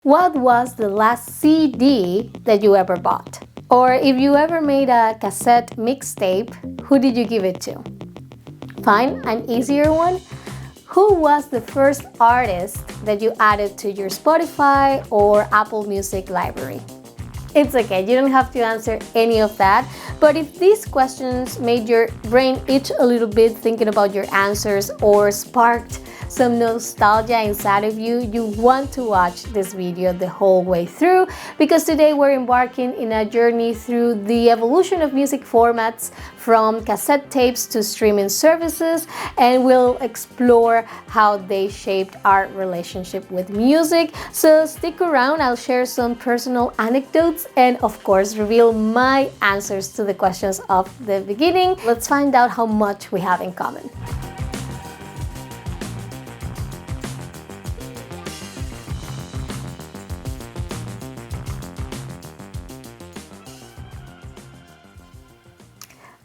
What was the last CD that you ever bought? Or if you ever made a cassette mixtape, who did you give it to? Fine, an easier one. Who was the first artist that you added to your Spotify or Apple Music library? It's okay, you don't have to answer any of that, but if these questions made your brain itch a little bit thinking about your answers or sparked some nostalgia inside of you, you want to watch this video the whole way through, because today we're embarking in a journey through the evolution of music formats from cassette tapes to streaming services, and we'll explore how they shaped our relationship with music. So stick around, I'll share some personal anecdotes and of course reveal my answers to the questions of the beginning. Let's find out how much we have in common.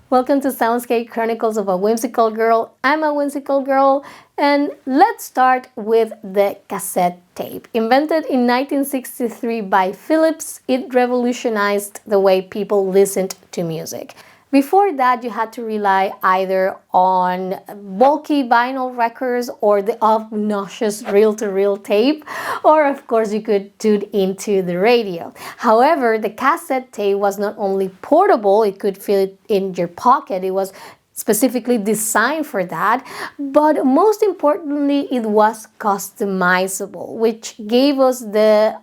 Welcome to Soundscape Chronicles of a Whimsical Girl. I'm a whimsical girl, and let's start with the cassette tape. Invented in 1963 by Philips, it revolutionized the way people listened to music. Before that, you had to rely either on bulky vinyl records or the obnoxious reel-to-reel tape, or of course you could tune into the radio. However, the cassette tape was not only portable, it could fit in your pocket, it was specifically designed for that, but most importantly, it was customizable, which gave us the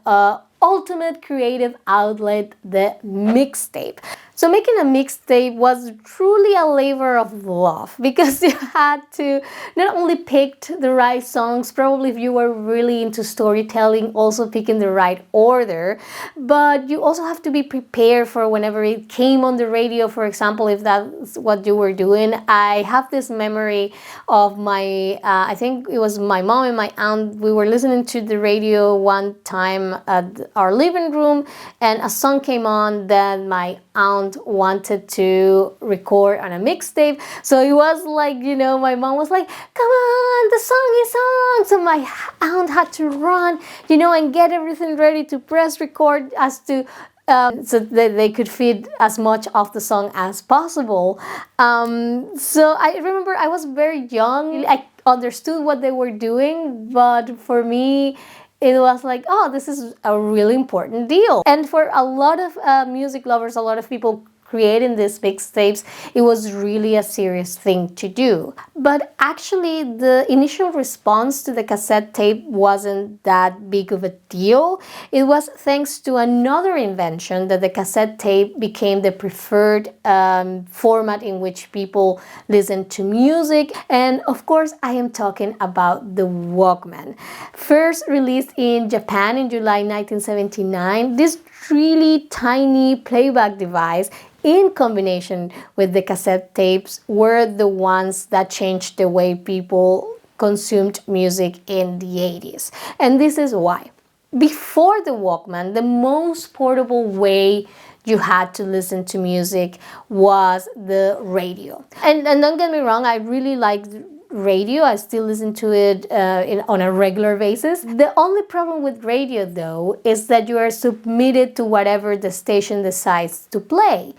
ultimate creative outlet, the mixtape. So making a mixtape was truly a labor of love, because you had to not only pick the right songs, probably if you were really into storytelling, also picking the right order, but you also have to be prepared for whenever it came on the radio, for example, if that's what you were doing. I have this memory of my, I think it was my mom and my aunt, we were listening to the radio one time at our living room, and a song came on that my aunt wanted to record on a mixtape. So it was like, my mom was like, come on, the song is on. So my aunt had to run, and get everything ready to press record as to so that they could feed as much of the song as possible. So I remember I was very young. I understood what they were doing, but for me, it was like, oh, this is a really important deal. And for a lot of music lovers, a lot of people creating these mixtapes, it was really a serious thing to do. But actually, the initial response to the cassette tape wasn't that big of a deal. It was thanks to another invention that the cassette tape became the preferred format in which people listen to music. And of course, I am talking about the Walkman. First released in Japan in July 1979, this really tiny playback device in combination with the cassette tapes were the ones that changed the way people consumed music in the 80s. And this is why. Before the Walkman, the most portable way you had to listen to music was the radio. And don't get me wrong, I really like radio. I still listen to it on a regular basis. The only problem with radio, though, is that you are submitted to whatever the station decides to play.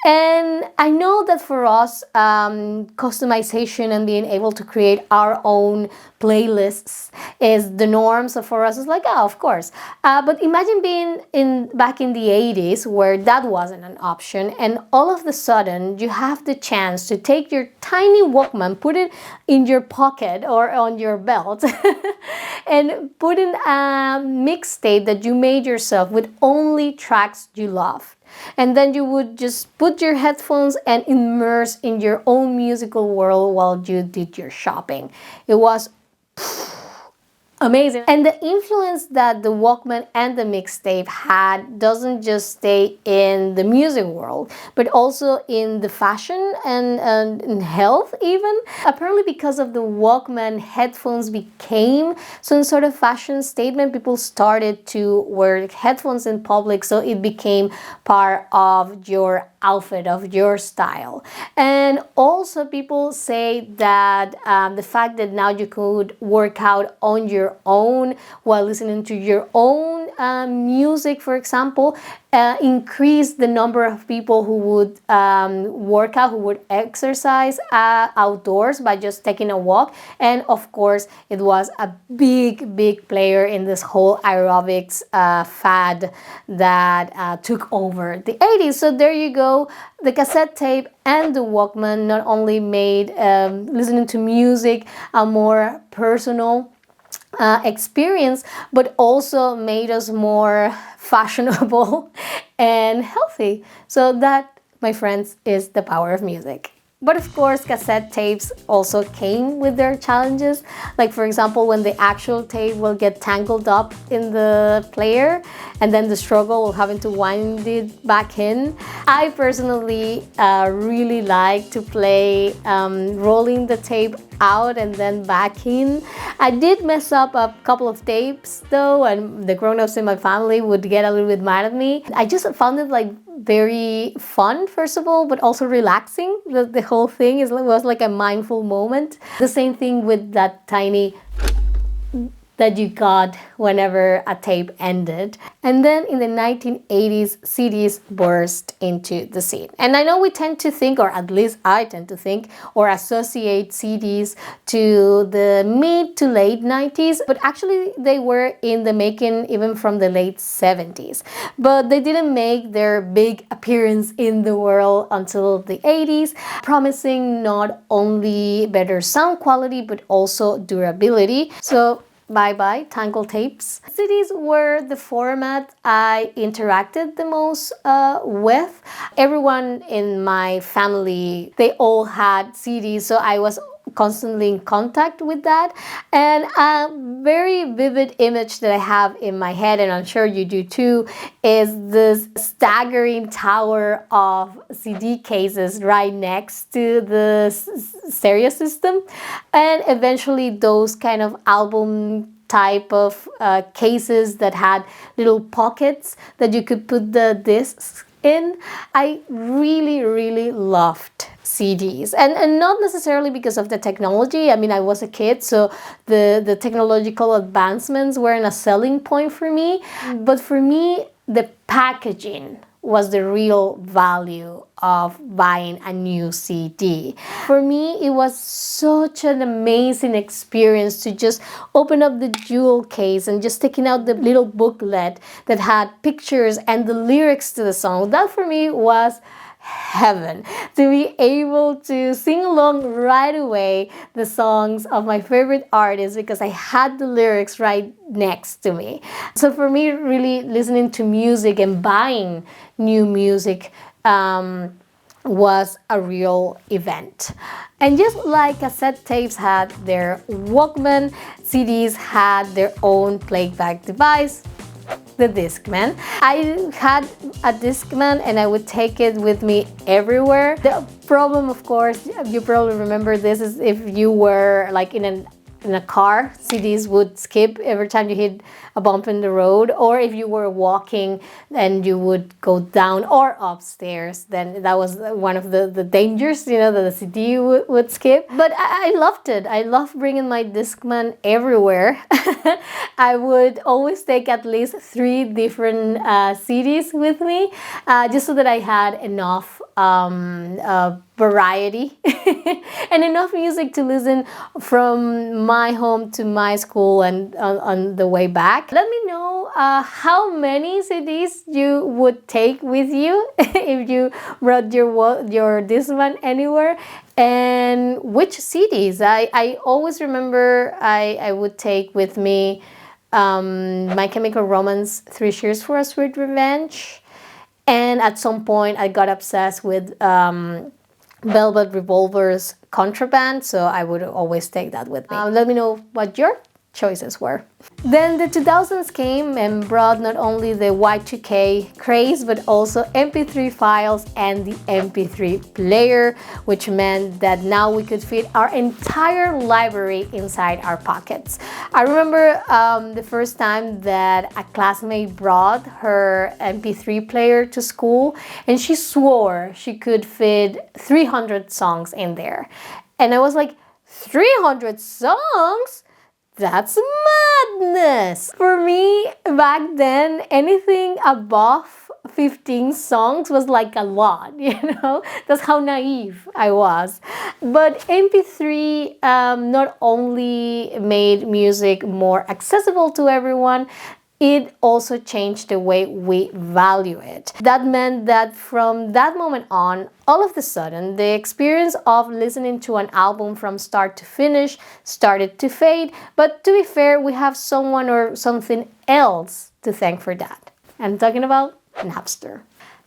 And I know that for us, customization and being able to create our own playlists is the norm. So for us, it's like, oh, of course. But imagine being back in the 80s where that wasn't an option, and all of a sudden you have the chance to take your tiny Walkman, put it in your pocket or on your belt, and put in a mixtape that you made yourself with only tracks you love. And then you would just put your headphones and immerse in your own musical world while you did your shopping. It was amazing. And the influence that the Walkman and the mixtape had doesn't just stay in the music world, but also in the fashion and in health even. Apparently because of the Walkman, headphones became some sort of fashion statement. People started to wear headphones in public, so it became part of your outfit, of your style. And also people say that the fact that now you could work out on your own while listening to your own music, for example, increase the number of people who would work out, who would exercise outdoors by just taking a walk. And of course, it was a big player in this whole aerobics fad that took over the 80s. So there you go. The cassette tape and the Walkman not only made listening to music a more personal experience, but also made us more fashionable and healthy. So that, my friends, is the power of music. But of course, cassette tapes also came with their challenges. Like, for example, when the actual tape will get tangled up in the player and then the struggle of having to wind it back in. I personally really like to play rolling the tape out and then back in. I did mess up a couple of tapes though, and the grown-ups in my family would get a little bit mad at me. I just found it like very fun, first of all, but also relaxing. The whole thing was like a mindful moment. The same thing with that tiny that you got whenever a tape ended. And then in the 1980s, CDs burst into the scene. And I know we tend to think, or at least I tend to think, or associate CDs to the mid to late 90s, but actually they were in the making even from the late 70s. But they didn't make their big appearance in the world until the 80s, promising not only better sound quality, but also durability. So bye-bye tangle tapes. CDs were the format I interacted the most with. Everyone in my family, they all had CDs, so I was constantly in contact with that. And a very vivid image that I have in my head, and I'm sure you do too, is this staggering tower of CD cases right next to the stereo system. And eventually those kind of album type of cases that had little pockets that you could put the discs in. I really loved CDs, and not necessarily because of the technology. I mean, I was a kid, so the technological advancements weren't a selling point for me, but for me the packaging was the real value of buying a new CD. For me, it was such an amazing experience to just open up the jewel case and just taking out the little booklet that had pictures and the lyrics to the song. That for me was heaven, to be able to sing along right away the songs of my favorite artists because I had the lyrics right next to me. So for me, really listening to music and buying new music was a real event. And just like cassette tapes had their Walkman, CDs had their own playback device, the Discman. I had a Discman and I would take it with me everywhere. The problem, of course, you probably remember this, is if you were like in a car, CDs would skip every time you hit a bump in the road, or if you were walking and you would go down or upstairs, then that was one of the dangers, you know, that the CD would skip. But I loved it. I loved bringing my Discman everywhere. I would always take at least 3 different CDs with me, just so that I had enough variety and enough music to listen from my home to my school and on the way back. Let me know how many CDs you would take with you if you brought your Discman anywhere, and which CDs. I always remember I would take with me My Chemical Romance, 3 Cheers for a Sweet Revenge, and at some point I got obsessed with Velvet Revolver's Contraband, so I would always take that with me. Let me know what your choices were. Then the 2000s came and brought not only the Y2K craze, but also MP3 files and the MP3 player, which meant that now we could fit our entire library inside our pockets. I remember the first time that a classmate brought her MP3 player to school, and she swore she could fit 300 songs in there. And I was like, 300 songs? That's madness! For me, back then, anything above 15 songs was like a lot, you know? That's how naive I was. But MP3 not only made music more accessible to everyone, it also changed the way we value it. That meant that from that moment on, all of a sudden, the experience of listening to an album from start to finish started to fade. But to be fair, we have someone or something else to thank for that. I'm talking about Napster.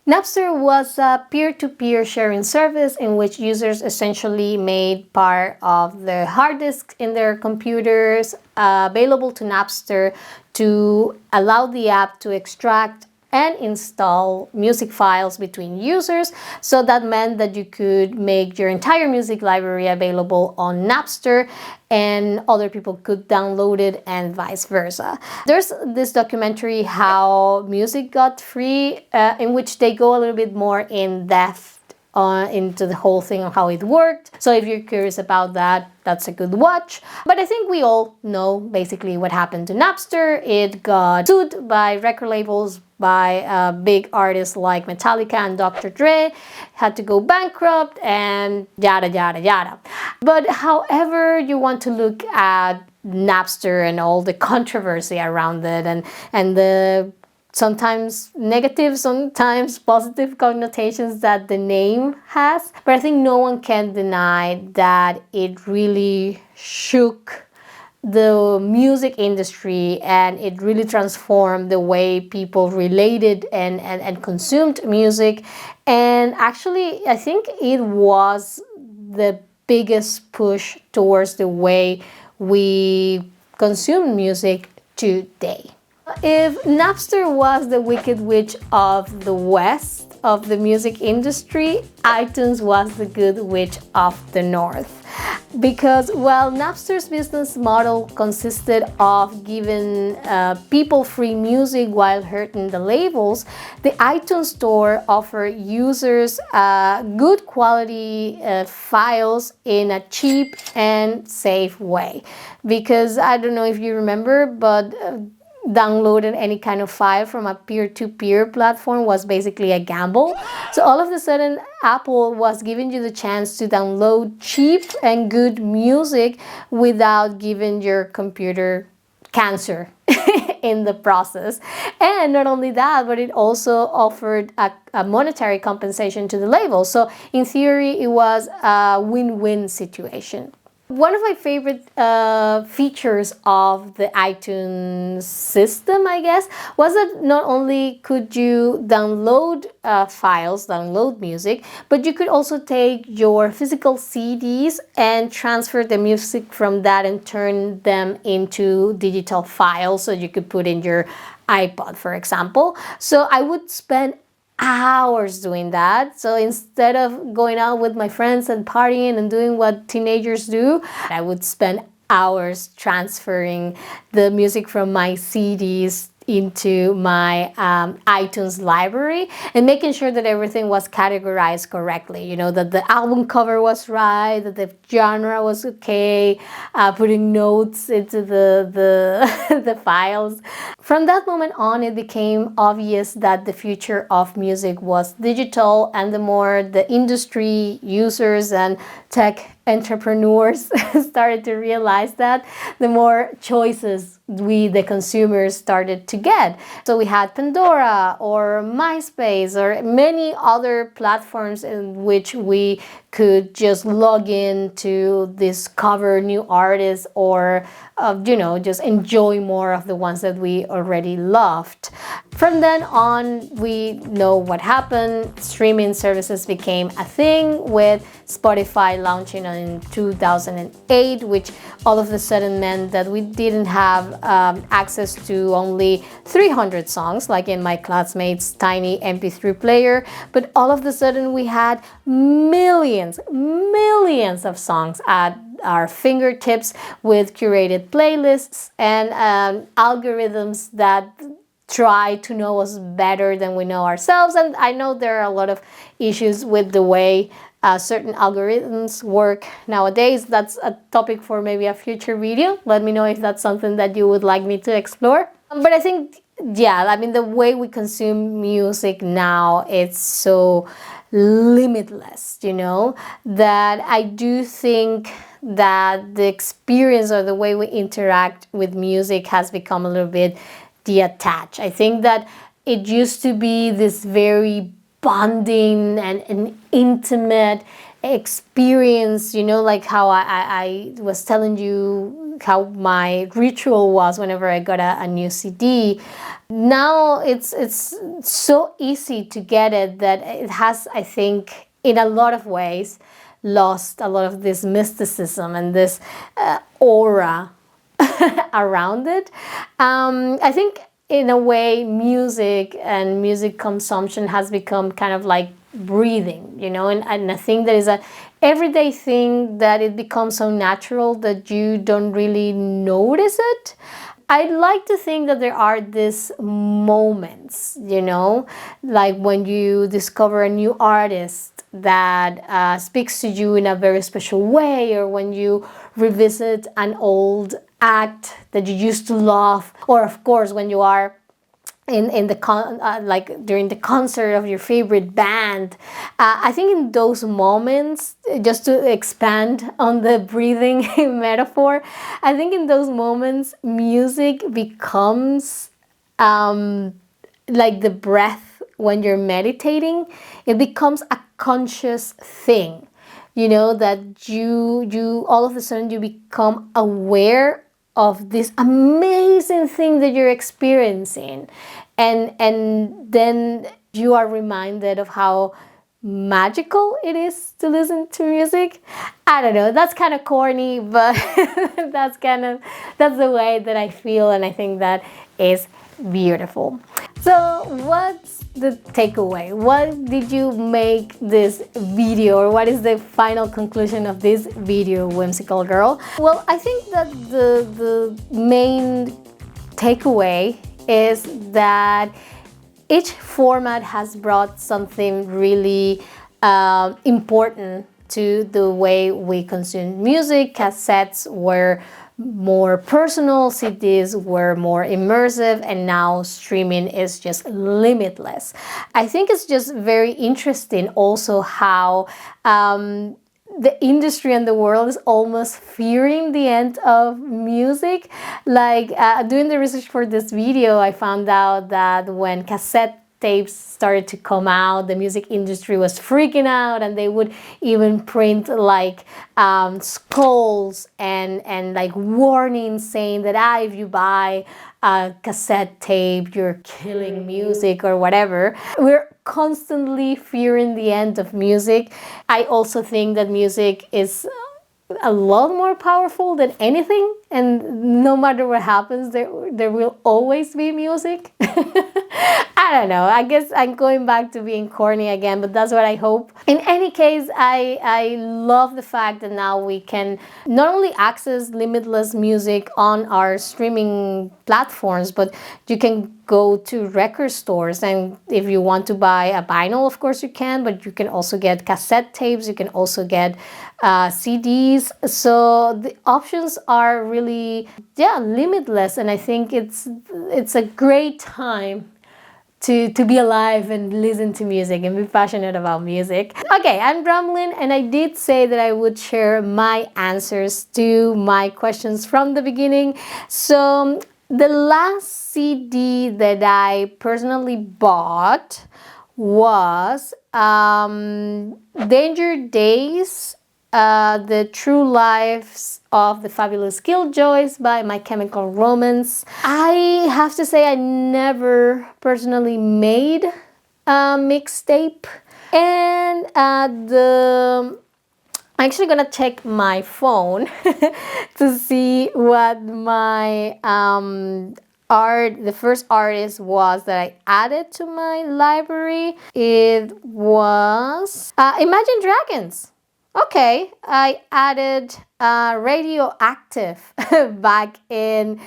Napster was a peer-to-peer sharing service in which users essentially made part of the hard disks in their computers available to Napster to allow the app to extract and install music files between users. So that meant that you could make your entire music library available on Napster and other people could download it and vice versa. There's this documentary, How Music Got Free, in which they go a little bit more in depth into the whole thing on how it worked. So if you're curious about that, that's a good watch. But I think we all know basically what happened to Napster. It got sued by record labels, by big artists like Metallica and Dr. Dre, had to go bankrupt and yada yada yada. But however you want to look at Napster and all the controversy around it and the sometimes negative, sometimes positive connotations that the name has. But I think no one can deny that it really shook the music industry and it really transformed the way people related and consumed music. And actually, I think it was the biggest push towards the way we consume music today. If Napster was the Wicked Witch of the West of the music industry, iTunes was the Good Witch of the North. Because while Napster's business model consisted of giving people free music while hurting the labels, the iTunes Store offered users good quality files in a cheap and safe way. Because I don't know if you remember, but downloading any kind of file from a peer-to-peer platform was basically a gamble. So all of a sudden, Apple was giving you the chance to download cheap and good music without giving your computer cancer in the process. And not only that, but it also offered a monetary compensation to the label. So in theory, it was a win-win situation. One of my favorite features of the iTunes system, I guess, was that not only could you download files, download music, but you could also take your physical CDs and transfer the music from that and turn them into digital files so you could put in your iPod, for example. So I would spend hours doing that. So instead of going out with my friends and partying and doing what teenagers do, I would spend hours transferring the music from my CDs into my iTunes library and making sure that everything was categorized correctly. You know, that the album cover was right, that the genre was okay, putting notes into the files. From that moment on, it became obvious that the future of music was digital, and the more the industry, users, and tech entrepreneurs started to realize that, the more choices we, the consumers, started to get. So we had Pandora or MySpace or many other platforms in which we could just log in to discover new artists or just enjoy more of the ones that we already loved. From then on, we know what happened. Streaming services became a thing with Spotify launching in 2008, which all of a sudden meant that we didn't have access to only 300 songs, like in my classmates' tiny MP3 player, but all of a sudden we had millions of songs at our fingertips with curated playlists and algorithms that try to know us better than we know ourselves. And I know there are a lot of issues with the way certain algorithms work nowadays. That's a topic for maybe a future video. Let me know if that's something that you would like me to explore. But I think, yeah, I mean, the way we consume music now, it's so limitless, that I do think that the experience or the way we interact with music has become a little bit detached. I think that it used to be this very bonding and an intimate experience, like how I was telling you how my ritual was whenever I got a new CD. Now it's so easy to get it that it has, I think, in a lot of ways, lost a lot of this mysticism and this aura around it. I think in a way music and music consumption has become kind of like breathing, and I think that is a everyday thing that it becomes so natural that you don't really notice it. I'd like to think that there are these moments, like when you discover a new artist that speaks to you in a very special way, or when you revisit an old act that you used to love, or of course when you are in the like during the concert of your favorite band. I think in those moments, just to expand on the breathing metaphor, I think in those moments music becomes like the breath when you're meditating. It becomes a conscious thing, that you all of a sudden you become aware of this amazing thing that you're experiencing, and then you are reminded of how magical it is to listen to music. I don't know, that's kind of corny, but that's the way that I feel, and I think that is beautiful. So what's the takeaway? What did you make this video, or what is the final conclusion of this video, Whimsical Girl? Well, I think that the main takeaway is that each format has brought something really important to the way we consume music. Cassettes were more personal, CDs were more immersive, and now streaming is just limitless. I think it's just very interesting also how the industry and the world is almost fearing the end of music. Like doing the research for this video, I found out that when cassette tapes started to come out, the music industry was freaking out, and they would even print like skulls and like warnings saying that if you buy a cassette tape, you're killing music or whatever. We're constantly fearing the end of music. I also think that music is a lot more powerful than anything, and no matter what happens, there will always be music. I don't know, I guess I'm going back to being corny again, but that's what I hope. In any case, I love the fact that now we can not only access limitless music on our streaming platforms, but you can go to record stores, and if you want to buy a vinyl, of course you can, but you can also get cassette tapes, you can also get CDs. So the options are really limitless, and I think it's a great time to be alive and listen to music and be passionate about music. Okay, I'm rambling, and I did say that I would share my answers to my questions from the beginning. So the last CD that I personally bought was Danger Days The True Lives of the Fabulous Killjoys by My Chemical Romance. I have to say I never personally made a mixtape. And I'm actually gonna check my phone to see what my the first artist was that I added to my library. It was Imagine Dragons. Okay, I added Radioactive back in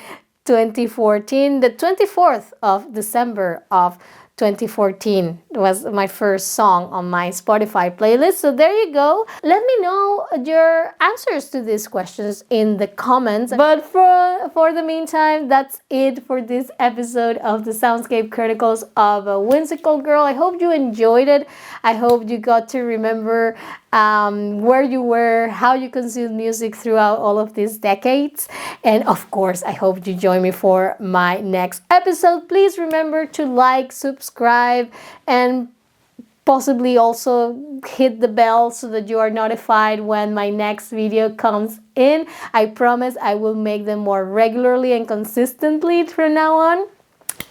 2014, the 24th of December of 2014 was my first song on my Spotify playlist. So there you go. Let me know your answers to these questions in the comments. But for the meantime, that's it for this episode of the Soundscape Chronicles of a Whimsical Girl. I hope you enjoyed it. I hope you got to remember where you were, how you consumed music throughout all of these decades. And of course, I hope you join me for my next episode. Please remember to like, subscribe, and possibly also hit the bell so that you are notified when my next video comes in. I promise I will make them more regularly and consistently from now on.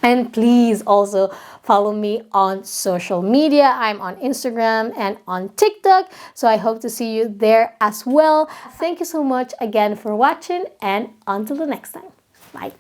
And please also follow me on social media. I'm on Instagram and on TikTok, so I hope to see you there as well. Thank you so much again for watching, and until the next time. Bye.